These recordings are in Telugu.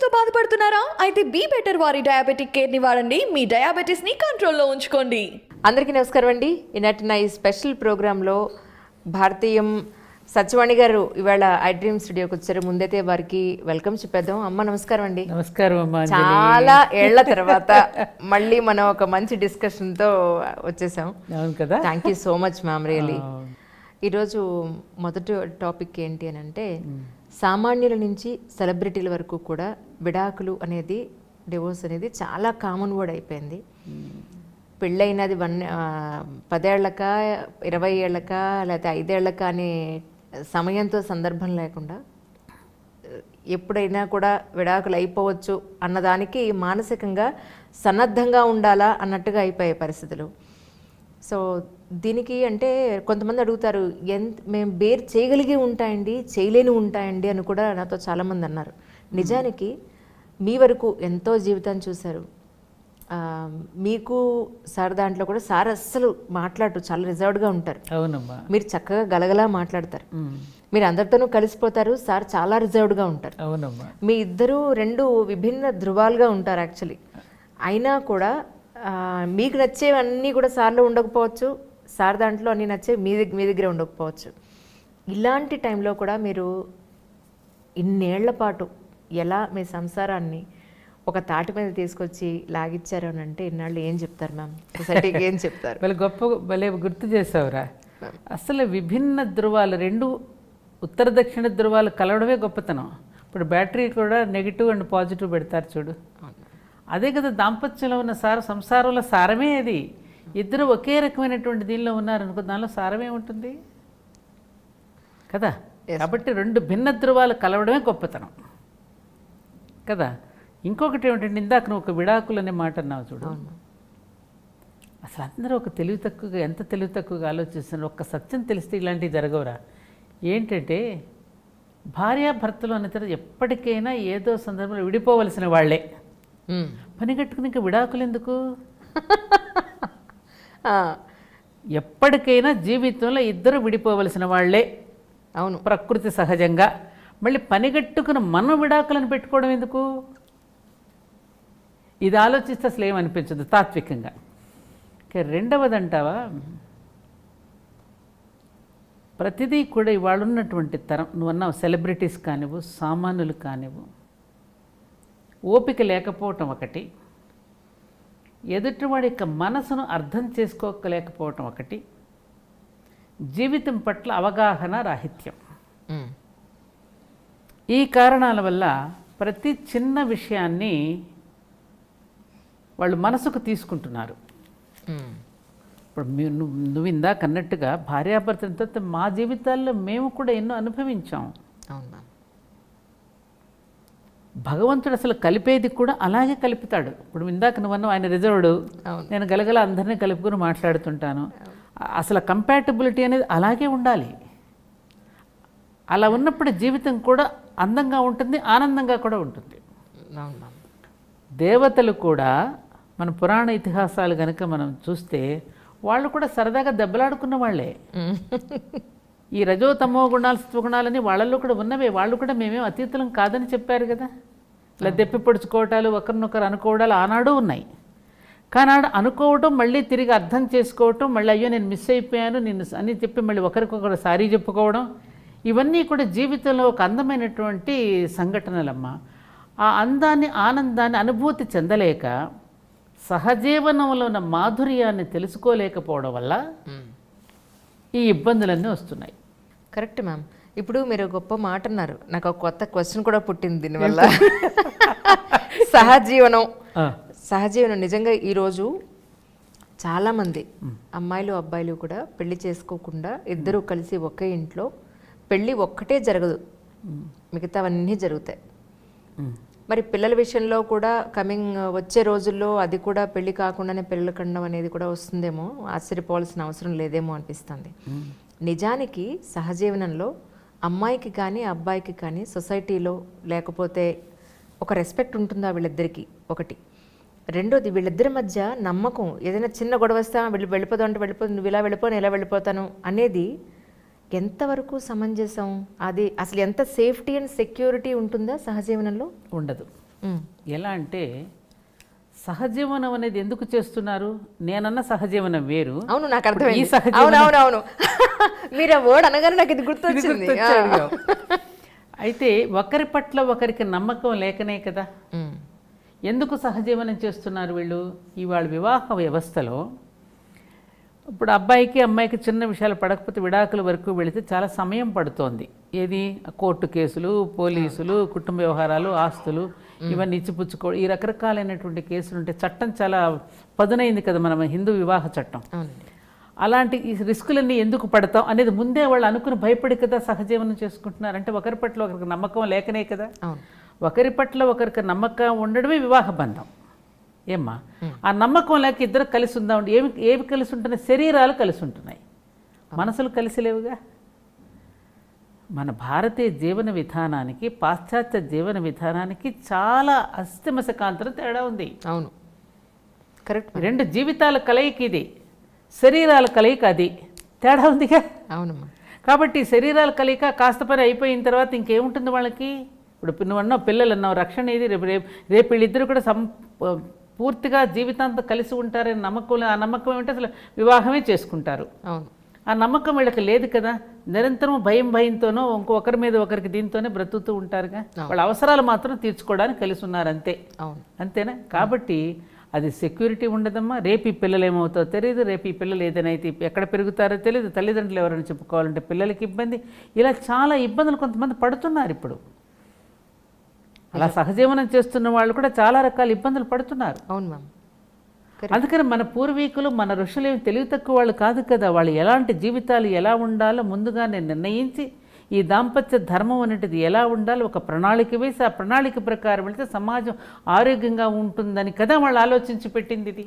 డయాబెటిస్తో బాధపడుతున్నారా? అయితే బీ బెటర్ వారి డయాబెటిక్ కేర్ని వాడండి. మీ డయాబెటిస్ని కంట్రోల్లో ఉంచుకోండి. అందరికీ నమస్కారం అండి. ఈనాటి నా ఈ స్పెషల్ ప్రోగ్రాంలో భారతీయం సత్యవాణి గారు ఇవాళ ఐ డ్రీమ్ స్టూడియోకి వచ్చారు. ముందైతే వారికి వెల్కమ్ చెప్పేద్దాం. అమ్మ నమస్కారం అండి. నమస్కారం అమ్మా. చాలా ఏళ్ల తర్వాత మళ్ళీ మనం ఒక మంచి డిస్కషన్తో వచ్చేసాం. అవును కదా. Thank you so much ma'am. Really ఈరోజు మొదటి టాపిక్ ఏంటి అని అంటే, సామాన్యుల నుంచి సెలబ్రిటీల వరకు కూడా విడాకులు అనేది, డివోర్స్ అనేది చాలా కామన్ వర్డ్ అయిపోయింది. పెళ్ళైనది 10 ఏళ్ళక 20 ఏళ్ళక లేకపోతే 5 ఏళ్ళక అనే సమయంతో సందర్భం లేకుండా ఎప్పుడైనా కూడా విడాకులు అయిపోవచ్చు అన్నదానికి మానసికంగా సన్నద్ధంగా ఉండాలా అన్నట్టుగా అయిపోయే పరిస్థితులు. సో దీనికి అంటే కొంతమంది అడుగుతారు, మేము బేర్ చేయగలిగి ఉంటాయండి, చేయలేని ఉంటాయండి అని కూడా నాతో చాలామంది అన్నారు. నిజానికి మీ వరకు ఎంతో జీవితాన్ని చూశారు. మీకు సార్ దాంట్లో కూడా సార్ అస్సలు మాట్లాడరు, చాలా రిజర్వ్డ్గా ఉంటారు. అవునమ్మా. మీరు చక్కగా గలగలా మాట్లాడతారు. మీరు అందరితోనూ కలిసిపోతారు. సార్ చాలా రిజర్వ్డ్గా ఉంటారు. అవునమ్మా. మీ ఇద్దరు రెండు విభిన్న ధృవాలుగా ఉంటారు యాక్చువల్లీ. అయినా కూడా మీకు నచ్చేవన్నీ కూడా సార్లో ఉండకపోవచ్చు, సార్ దాంట్లో అన్నీ నచ్చే మీ దగ్గర ఉండకపోవచ్చు. ఇలాంటి టైంలో కూడా మీరు ఇన్నేళ్ల పాటు ఎలా మీ సంసారాన్ని ఒక తాటి మీద తీసుకొచ్చి లాగిచ్చారు అని అంటే, ఇన్నాళ్ళు ఏం చెప్తారు మ్యామ్? సొసైటీకి ఏం చెప్తారు? భలే గుర్తు చేసావురా. అసలు విభిన్న ధృవాలు, రెండు ఉత్తర దక్షిణ ధృవాలు కలవడమే గొప్పతనం. ఇప్పుడు బ్యాటరీ కూడా నెగిటివ్ అండ్ పాజిటివ్ పెడతారు చూడు, అదే కదా దాంపత్యంలో ఉన్న సంసారంలో సారమే అది. ఇద్దరు ఒకే రకమైనటువంటి దీనిలో ఉన్నారనుకో, దానిలో సారమే ఉంటుంది కదా. కాబట్టి రెండు భిన్న ధృవాలు కలవడమే గొప్పతనం కదా. ఇంకొకటి ఏమిటంటే, ఇందాక నువ్వు ఒక విడాకులు అనే మాట అన్నావు చూడు. అసలు అందరూ ఒక ఎంత తెలివి తక్కువగా ఆలోచిస్తున్నారు. ఒక్క సత్యం తెలిస్తే ఇలాంటివి జరగవురా. ఏంటంటే, భార్యాభర్తలు అనే తర్వాత ఎప్పటికైనా ఏదో సందర్భంలో విడిపోవలసిన వాళ్ళే. పని కట్టుకుని ఇంకా విడాకులు ఎందుకు? ఎప్పటికైనా జీవితంలో ఇద్దరు విడిపోవలసిన వాళ్ళే. అవును, ప్రకృతి సహజంగా. మళ్ళీ పనిగట్టుకుని మనం విడాకులను పెట్టుకోవడం ఎందుకు? ఇది ఆలోచిస్తే అసలు ఏమనిపించదు తాత్వికంగా. ఇక రెండవదంటావా, ప్రతిదీ కూడా ఇవాళ ఉన్నటువంటి తరం, నువ్వు అన్నావు సెలబ్రిటీస్ కానివ్వు, సామాన్యులు కానివ్వు, ఓపిక లేకపోవటం ఒకటి, ఎదుటివాడి యొక్క మనసును అర్థం చేసుకోలేకపోవటం ఒకటి, జీవితం పట్ల అవగాహన రాహిత్యం. ఈ కారణాల వల్ల ప్రతి చిన్న విషయాన్ని వాళ్ళు మనసుకు తీసుకుంటున్నారు. ఇప్పుడు నువ్వు ఇందాక అన్నట్టుగా భార్యాభర్తలతో మా జీవితాల్లో మేము కూడా ఎన్నో అనుభవించాం. అవునా? భగవంతుడు అసలు కలిపేది కూడా అలాగే కలుపుతాడు. ఇప్పుడు ఇందాక నువ్వన్నా ఆయన రిజర్వ్డ్, నేను గలగల అందరినీ కలుపుకుని మాట్లాడుతుంటాను. అసలు కంపాటబిలిటీ అనేది అలాగే ఉండాలి. అలా ఉన్నప్పుడు జీవితం కూడా అందంగా ఉంటుంది, ఆనందంగా కూడా ఉంటుంది. దేవతలు కూడా మన పురాణ ఇతిహాసాలు కనుక మనం చూస్తే, వాళ్ళు కూడా సరదాగా దెబ్బలాడుకున్న వాళ్ళే. ఈ రజో తమో గుణాలు సత్వగుణాలని వాళ్ళల్లో కూడా ఉన్నవే. వాళ్ళు కూడా మేమేం అతీతులం కాదని చెప్పారు కదా. ఇలా దెప్పి పొడుచుకోవటాలు, ఒకరినొకరు అనుకోవడాలు ఆనాడు ఉన్నాయి. కానీ అనుకోవటం, మళ్ళీ తిరిగి అర్థం చేసుకోవటం, మళ్ళీ అయ్యో నేను మిస్ అయిపోయాను నిన్ను అని చెప్పి మళ్ళీ ఒకరికొకరు సారీ చెప్పుకోవడం, ఇవన్నీ కూడా జీవితంలో ఒక అందమైనటువంటి సంఘటనలమ్మా. ఆ అందాన్ని, ఆనందాన్ని అనుభూతి చెందలేక, సహజీవనంలో ఉన్న మాధుర్యాన్ని తెలుసుకోలేకపోవడం వల్ల ఈ ఇబ్బందులన్నీ వస్తున్నాయి. Correct ma'am. ఇప్పుడు మీరు గొప్ప మాట అన్నారు, నాకు ఒక కొత్త క్వశ్చన్ కూడా పుట్టింది దీనివల్ల. సహజీవనం నిజంగా ఈరోజు చాలామంది అమ్మాయిలు అబ్బాయిలు కూడా పెళ్లి చేసుకోకుండా ఇద్దరు కలిసి ఒకే ఇంట్లో, పెళ్ళి ఒక్కటే జరగదు, మిగతావన్నీ జరుగుతాయి. మరి పిల్లల విషయంలో కూడా వచ్చే రోజుల్లో అది కూడా పెళ్లి కాకుండానే పిల్లలు కండం అనేది కూడా వస్తుందేమో, ఆశ్చర్యపోవాల్సిన అవసరం లేదేమో అనిపిస్తుంది. నిజానికి సహజీవనంలో అమ్మాయికి కానీ అబ్బాయికి కానీ సొసైటీలో లేకపోతే ఒక రెస్పెక్ట్ ఉంటుందా వీళ్ళిద్దరికీ? ఒకటి. రెండోది, వీళ్ళిద్దరి మధ్య నమ్మకం. ఏదైనా చిన్న గొడవ వస్తా వెళ్ళిపోదాం అంటే వెళ్ళిపోతుంది, నువ్వు ఇలా వెళ్ళిపో నేను ఇలా వెళ్ళిపోతాను అనేది ఎంతవరకు సమంజసం? అది అసలు ఎంత సేఫ్టీ అండ్ సెక్యూరిటీ ఉంటుందా సహజీవనంలో? ఉండదు. ఎలా అంటే సహజీవనం అనేది ఎందుకు చేస్తున్నారు? నేనన్న సహజీవనం వేరు. అవును, నాకు ఇప్పుడు ఈ అర్థమైంది. సహజీవనం అవును మీరు ఆ వర్డ్ అనగానే నాకు ఇది గుర్తొచ్చింది. అయితే ఒకరి పట్ల ఒకరికి నమ్మకం లేకనే కదా. ఎందుకు సహజీవనం చేస్తున్నారు వీళ్ళు? ఇవాళ వివాహ వ్యవస్థలో ఇప్పుడు అబ్బాయికి అమ్మాయికి చిన్న విషయాలు పడకపోతే విడాకుల వరకు వెళితే చాలా సమయం పడుతోంది. ఏది? కోర్టు కేసులు, పోలీసులు, కుటుంబ వ్యవహారాలు, ఆస్తులు ఇవన్నీ ఇచ్చిపుచ్చుకో, ఈ రకరకాలైనటువంటి కేసులు ఉంటే చట్టం చాలా పదునైంది కదా మన హిందూ వివాహ చట్టం. అలాంటి ఈ రిస్కులన్నీ ఎందుకు పడతాం అనేది ముందే వాళ్ళు అనుకుని భయపడి కదా సహజీవనం చేసుకుంటున్నారు. అంటే ఒకరి పట్ల ఒకరికి నమ్మకం లేకనే కదా. ఒకరి పట్ల ఒకరికి నమ్మకం ఉండడమే వివాహ బంధం. ఏమ్మా, ఆ నమ్మకం లేక ఇద్దరు కలిసి ఉందామండి. ఏవి కలిసి ఉంటున్నాయి? శరీరాలు కలిసి ఉంటున్నాయి, మనసులు కలిసి లేవుగా. మన భారతీయ జీవన విధానానికి పాశ్చాత్య జీవన విధానానికి చాలా అస్థిమసకాంతరం తేడా ఉంది. అవును, కరెక్ట్. రెండు జీవితాల కలయిక ఇది, శరీరాల కలయిక అది. తేడా ఉందిగా. అవునమ్మా. కాబట్టి శరీరాల కలయిక కాస్త పని అయిపోయిన తర్వాత ఇంకేముంటుంది వాళ్ళకి? ఇప్పుడు నువ్వు అన్నావు పిల్లలు అన్నావు, రక్షణ ఇది. రేపు వీళ్ళిద్దరు కూడా పూర్తిగా జీవితాంతం కలిసి ఉంటారని నమ్మకం. ఆ నమ్మకం ఏమిటి? అసలు వివాహమే చేసుకుంటారు. అవును, ఆ నమ్మకం వీళ్ళకి లేదు కదా. నిరంతరం భయంతోనో ఇంకొకరి మీద ఒకరికి దీంతోనే బ్రతుకుతూ ఉంటారుగా. వాళ్ళ అవసరాలు మాత్రం తీర్చుకోవడానికి కలిసి ఉన్నారు అంతే. అంతేనా? కాబట్టి అది సెక్యూరిటీ ఉండదమ్మా. రేపు ఈ పిల్లలు ఏమవుతారో తెలియదు, రేపు ఈ పిల్లలు ఏదైనా అయితే ఎక్కడ పెరుగుతారో తెలియదు, తల్లిదండ్రులు ఎవరైనా చెప్పుకోవాలంటే పిల్లలకి ఇబ్బంది. ఇలా చాలా ఇబ్బందులు కొంతమంది పడుతున్నారు ఇప్పుడు. అలా సహజీవనం చేస్తున్న వాళ్ళు కూడా చాలా రకాల ఇబ్బందులు పడుతున్నారు. అవును మ్యామ్. అందుకని మన పూర్వీకులు, మన ఋషులు ఏమి తెలివి తక్కువ వాళ్ళు కాదు కదా. వాళ్ళు ఎలాంటి జీవితాలు ఎలా ఉండాలో ముందుగానే నిర్ణయించి ఈ దాంపత్య ధర్మం అనేటిది ఎలా ఉండాలో ఒక ప్రణాళిక వేసి ఆ ప్రణాళిక ప్రకారం వెళితే సమాజం ఆరోగ్యంగా ఉంటుందని కదా వాళ్ళు ఆలోచించి పెట్టింది ఇది.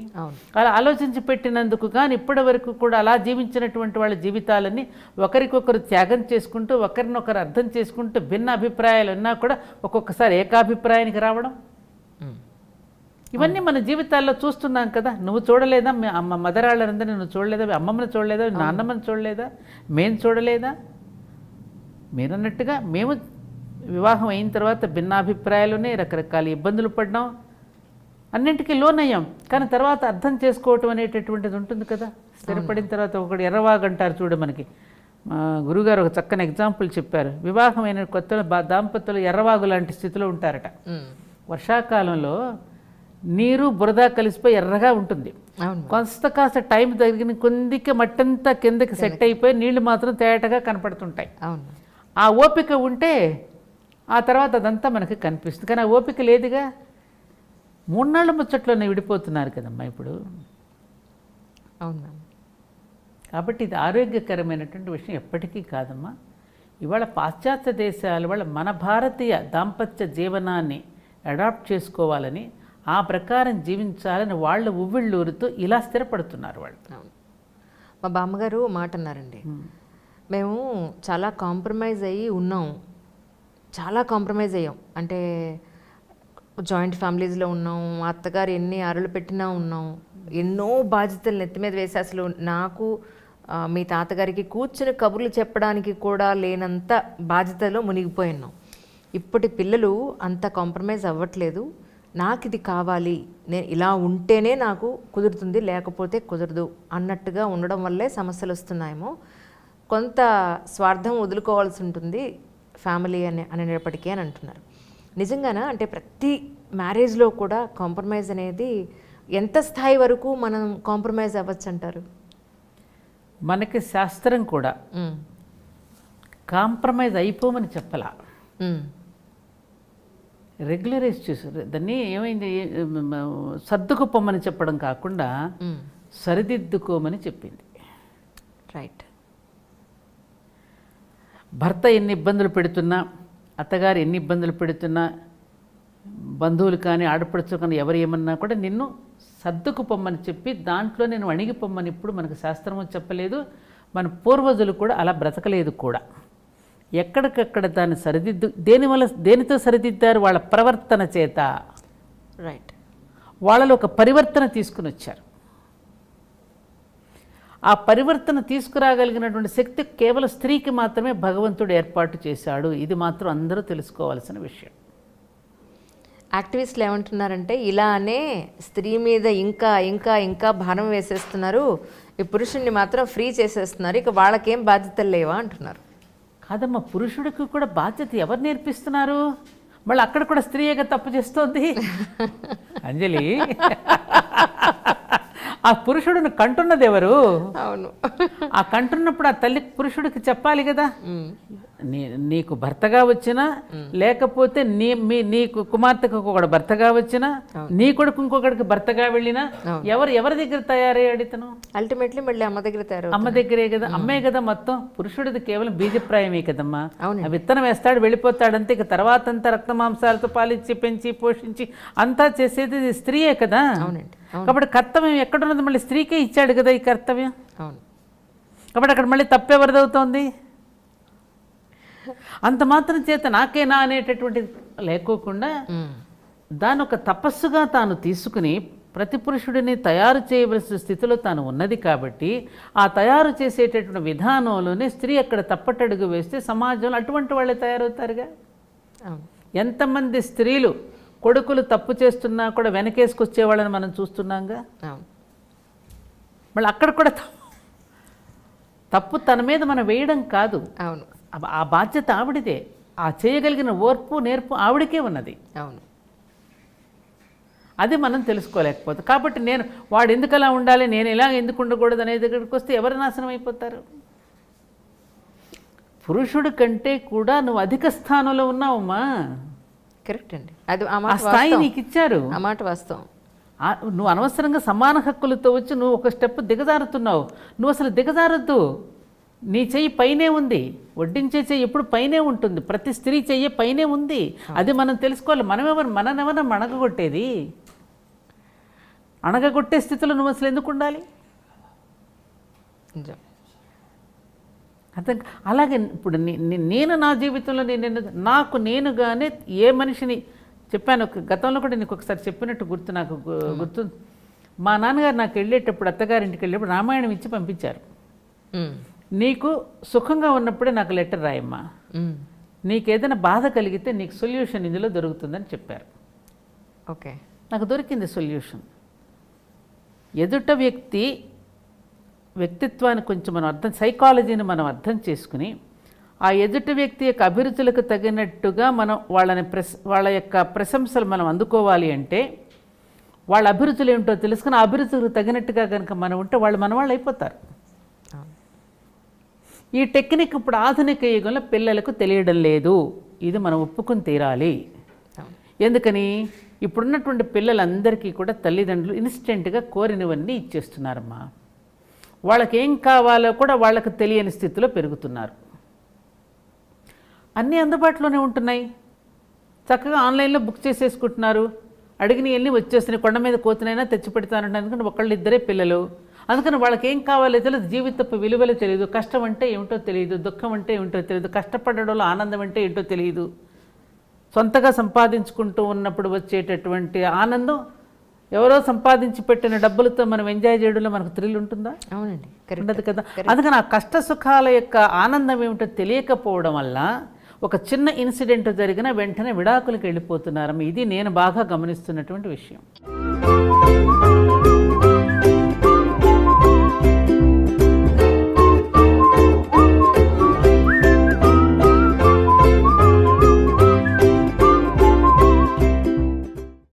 అలా ఆలోచించి పెట్టినందుకు కానీ ఇప్పటి వరకు కూడా అలా జీవించినటువంటి వాళ్ళ జీవితాలన్నీ ఒకరికొకరు త్యాగం చేసుకుంటూ ఒకరినొకరు అర్థం చేసుకుంటూ భిన్న అభిప్రాయాలు ఉన్నా కూడా ఒక్కొక్కసారి ఏకాభిప్రాయానికి రావడం, ఇవన్నీ మన జీవితాల్లో చూస్తున్నాం కదా. నువ్వు చూడలేదా? అమ్మ మదరాళ్ళందరినీ నువ్వు చూడలేదా? అమ్మమ్మని చూడలేదా? నాన్నమ్మని చూడలేదా? మేము చూడలేదా? మీరన్నట్టుగా మేము వివాహం అయిన తర్వాత భిన్నాభిప్రాయాలునే రకరకాల ఇబ్బందులు పడ్డాం, అన్నింటికీ లోనయ్యాం. కానీ తర్వాత అర్థం చేసుకోవటం అనేటటువంటిది ఉంటుంది కదా. స్థిరపడిన తర్వాత ఒకటి ఎర్రవాగంటారు చూడు. మనకి గురుగారు ఒక చక్కని ఎగ్జాంపుల్ చెప్పారు. వివాహమైన కొత్తలో దాంపత్యులు ఎర్రవాగు లాంటి స్థితిలో ఉంటారట. వర్షాకాలంలో నీరు బురద కలిసిపోయి ఎర్రగా ఉంటుంది. కాస్త టైం తగిన కొద్దికి మట్టంతా కిందకి సెట్ అయిపోయి నీళ్లు మాత్రం తేటగా కనపడుతుంటాయి. ఆ ఓపిక ఉంటే ఆ తర్వాత అదంతా మనకి కనిపిస్తుంది. కానీ ఆ ఓపిక లేదుగా. 3 నాళ్ళ ముచ్చట్లోనే విడిపోతున్నారు కదమ్మా ఇప్పుడు. అవునా? కాబట్టి ఇది ఆరోగ్యకరమైనటువంటి విషయం ఎప్పటికీ కాదమ్మా. ఇవాళ పాశ్చాత్య దేశాల వాళ్ళ మన భారతీయ దాంపత్య జీవనాన్ని అడాప్ట్ చేసుకోవాలని, ఆ ప్రకారం జీవించాలని వాళ్ళు ఉవ్విళ్ళూరుతూ ఇలా స్థిరపడుతున్నారు వాళ్ళు. మా బామ్మగారు మాట అన్నారండి, మేము చాలా కాంప్రమైజ్ అయ్యి ఉన్నాం, చాలా కాంప్రమైజ్ అయ్యాం. అంటే జాయింట్ ఫ్యామిలీస్లో ఉన్నాం, మా అత్తగారు ఎన్ని అరలు పెట్టినా ఉన్నాం, ఎన్నో బాధ్యతలు నెత్తి మీద వేసి అసలు నాకు మీ తాతగారికి కూర్చుని కబుర్లు చెప్పడానికి కూడా లేనంత బాధ్యతలో మునిగిపోయి ఉన్నాం. ఇప్పటి పిల్లలు అంత కాంప్రమైజ్ అవ్వట్లేదు. నాకు ఇది కావాలి, నేను ఇలా ఉంటేనే నాకు కుదురుతుంది, లేకపోతే కుదరదు అన్నట్టుగా ఉండడం వల్లే సమస్యలు వస్తున్నాయేమో. కొంత స్వార్థం వదులుకోవాల్సి ఉంటుంది ఫ్యామిలీ అనేటప్పటికీ అని అంటున్నారు. నిజంగానా? అంటే ప్రతి మ్యారేజ్లో కూడా కాంప్రమైజ్ అనేది ఎంత స్థాయి వరకు మనం కాంప్రమైజ్ అవ్వచ్చు అంటారు? మనకి శాస్త్రం కూడా కాంప్రమైజ్ అయిపోమని చెప్పలా, రెగ్యులరైజ్ చేశారు దాన్ని. ఏమైంది? సర్దుకుపోమని చెప్పడం కాకుండా సరిదిద్దుకోమని చెప్పింది. రైట్. భర్త ఎన్ని ఇబ్బందులు పెడుతున్నా, అత్తగారు ఎన్ని ఇబ్బందులు పెడుతున్నా, బంధువులు కానీ ఆడపడుచు కానీ ఎవరు ఏమన్నా కూడా నిన్ను సర్దుకుపోమ్మని చెప్పి దాంట్లో నేను అణిగిపోమ్మని ఇప్పుడు మనకు శాస్త్రము చెప్పలేదు. మన పూర్వజులు కూడా అలా బ్రతకలేదు కూడా. ఎక్కడికక్కడ దాన్ని దేనితో సరిదిద్దారు? వాళ్ళ ప్రవర్తన చేత. రైట్. వాళ్ళలో ఒక పరివర్తన తీసుకుని వచ్చారు. ఆ పరివర్తన తీసుకురాగలిగినటువంటి శక్తి కేవలం స్త్రీకి మాత్రమే భగవంతుడు ఏర్పాటు చేశాడు. ఇది మాత్రం అందరూ తెలుసుకోవాల్సిన విషయం. యాక్టివిస్టులు ఏమంటున్నారంటే ఇలానే స్త్రీ మీద ఇంకా ఇంకా ఇంకా భారం వేసేస్తున్నారు, ఈ పురుషుణ్ణి మాత్రం ఫ్రీ చేసేస్తున్నారు, ఇక వాళ్ళకేం బాధ్యతలు లేవా అంటున్నారు. కాదమ్మా, పురుషుడికి కూడా బాధ్యత ఎవరు నేర్పిస్తున్నారు? మళ్ళీ అక్కడ కూడా స్త్రీయేగా తప్పు చేస్తోంది అంజలి. ఆ పురుషుడిని కంటున్నది ఎవరు? అవును. ఆ కంటున్నప్పుడు ఆ తల్లి పురుషుడికి చెప్పాలి కదా, నీకు భర్తగా వచ్చినా లేకపోతే నీకు కుమార్తెకు ఒకడు భర్తగా వచ్చినా నీ కొడుకు ఇంకొకడికి భర్తగా వెళ్ళినా ఎవరి దగ్గర తయారయ్యాడు ఇతను? అల్టిమేట్లీ మళ్ళీ అమ్మ దగ్గర తయారు, అమ్మ దగ్గరే కదా. అమ్మే కదా మొత్తం. పురుషుడిది కేవలం బీజప్రాయమే కదమ్మా. ఆ విత్తనం వేస్తాడు, వెళ్ళిపోతాడంతే. ఇక తర్వాత అంతా రక్త మాంసాలతో పాలిచ్చి పెంచి పోషించి అంతా చేసేది స్త్రీయే కదా. కాబట్టి కర్తవ్యం ఎక్కడున్నది? మళ్ళీ స్త్రీకే ఇచ్చాడు కదా ఈ కర్తవ్యం. కాబట్టి అక్కడ మళ్ళీ తప్పెవరిదవుతోంది? అంత మాత్రం చేత నాకేనా అనేటటువంటి లేకోకుండా దాని ఒక తపస్సుగా తాను తీసుకుని ప్రతి పురుషుడిని తయారు చేయవలసిన స్థితిలో తాను ఉన్నది కాబట్టి ఆ తయారు చేసేటటువంటి విధానంలోనే స్త్రీ అక్కడ తప్పటడుగు వేస్తే సమాజంలో అటువంటి వాళ్ళే తయారవుతారుగా. ఎంతమంది స్త్రీలు కొడుకులు తప్పు చేస్తున్నా కూడా వెనకేసుకొచ్చే వాళ్ళని మనం చూస్తున్నాంగా. మళ్ళీ అక్కడ కూడా తప్పు తన మీద మనం వేయడం కాదు. అవును, ఆ బాధ్యత ఆవిడిదే. ఆ చేయగలిగిన ఓర్పు నేర్పు ఆవిడకే ఉన్నది. అవును, అది మనం తెలుసుకోలేకపోతే. కాబట్టి వాడు ఎందుకు అలా ఉండాలి, నేను ఇలా ఎందుకు ఉండకూడదు అనే దగ్గరికి వస్తే ఎవరు నాశనం అయిపోతారు? పురుషుడి కంటే కూడా నువ్వు అధిక స్థానంలో ఉన్నావమ్మా. కరెక్ట్ అండి. అది ఆ స్థాయి నీకు ఇచ్చారు. ఆ మాట వాస్తవం. నువ్వు అనవసరంగా సమాన హక్కులతో వచ్చి నువ్వు ఒక స్టెప్ దిగజారుతున్నావు. నువ్వు అసలు దిగజారద్దు. నీ చెయ్యి పైనే ఉంది, వడ్డించే చెయ్యి ఎప్పుడు పైనే ఉంటుంది. ప్రతి స్త్రీ చెయ్యి పైనే ఉంది. అది మనం తెలుసుకోవాలి. మననెవరన్నా అణగగొట్టేది? అణగగొట్టే స్థితిలో నువ్వు అసలు ఎందుకు ఉండాలి? అర్థం. అలాగే ఇప్పుడు నేను నా జీవితంలో నాకు నేనుగానే ఏ మనిషిని చెప్పాను. గతంలో కూడా నీకు ఒకసారి చెప్పినట్టు నాకు గుర్తు. మా నాన్నగారు నాకు వెళ్ళేటప్పుడు, అత్తగారింటికి వెళ్ళేటప్పుడు రామాయణం ఇచ్చి పంపించారు. నీకు సుఖంగా ఉన్నప్పుడే నాకు లెటర్ రాయమ్మా, నీకు ఏదైనా బాధ కలిగితే నీకు సొల్యూషన్ ఇందులో దొరుకుతుందని చెప్పారు. ఓకే, నాకు దొరికింది సొల్యూషన్. ఎదుట వ్యక్తిత్వాన్ని కొంచెం మనం సైకాలజీని మనం అర్థం చేసుకుని ఆ ఎదుటి వ్యక్తి యొక్క అభిరుచులకు తగినట్టుగా మనం వాళ్ళ యొక్క ప్రశంసలు మనం అందుకోవాలి అంటే వాళ్ళ అభిరుచులు ఏమిటో తెలుసుకుని ఆ అభిరుచులకు తగినట్టుగా కనుక మనం ఉంటే వాళ్ళు అయిపోతారు. ఈ టెక్నిక్ ఇప్పుడు ఆధునిక యుగంలో పిల్లలకు తెలియడం లేదు. ఇది మనం ఒప్పుకుని తీరాలి. ఎందుకని? ఇప్పుడున్నటువంటి పిల్లలందరికీ కూడా తల్లిదండ్రులు ఇన్స్టెంట్గా కోరినవన్నీ ఇచ్చేస్తున్నారమ్మా. వాళ్ళకి ఏం కావాలో కూడా వాళ్ళకి తెలియని స్థితిలో పెరుగుతున్నారు. అన్నీ అందుబాటులోనే ఉంటున్నాయి. చక్కగా ఆన్లైన్లో బుక్ చేసేసుకుంటున్నారు. అడిగినవన్నీ వచ్చేస్తున్నాయి. కొండ మీద కోతినైనా తెచ్చి పెడతానంటే అందుకని ఒకళ్ళు ఇద్దరే పిల్లలు. అందుకని వాళ్ళకి ఏం కావాలో తెలియదు, జీవితపు విలువలు తెలియదు, కష్టం అంటే ఏమిటో తెలియదు, దుఃఖం అంటే ఏమిటో తెలియదు, కష్టపడడంలో ఆనందం అంటే ఏంటో తెలియదు. సొంతగా సంపాదించుకుంటూ ఉన్నప్పుడు వచ్చేటటువంటి ఆనందం ఎవరో సంపాదించి పెట్టిన డబ్బులతో మనం ఎంజాయ్ చేయడంలో మనకు థ్రిల్ ఉంటుందా? అవునండి, ఉండదు కదా. అందుకని ఆ కష్ట సుఖాల యొక్క ఆనందం ఏమిటో తెలియకపోవడం వల్ల ఒక చిన్న ఇన్సిడెంట్ జరిగిన వెంటనే విడాకులకు వెళ్ళిపోతున్నారు. ఇది నేను బాగా గమనిస్తున్నటువంటి విషయం.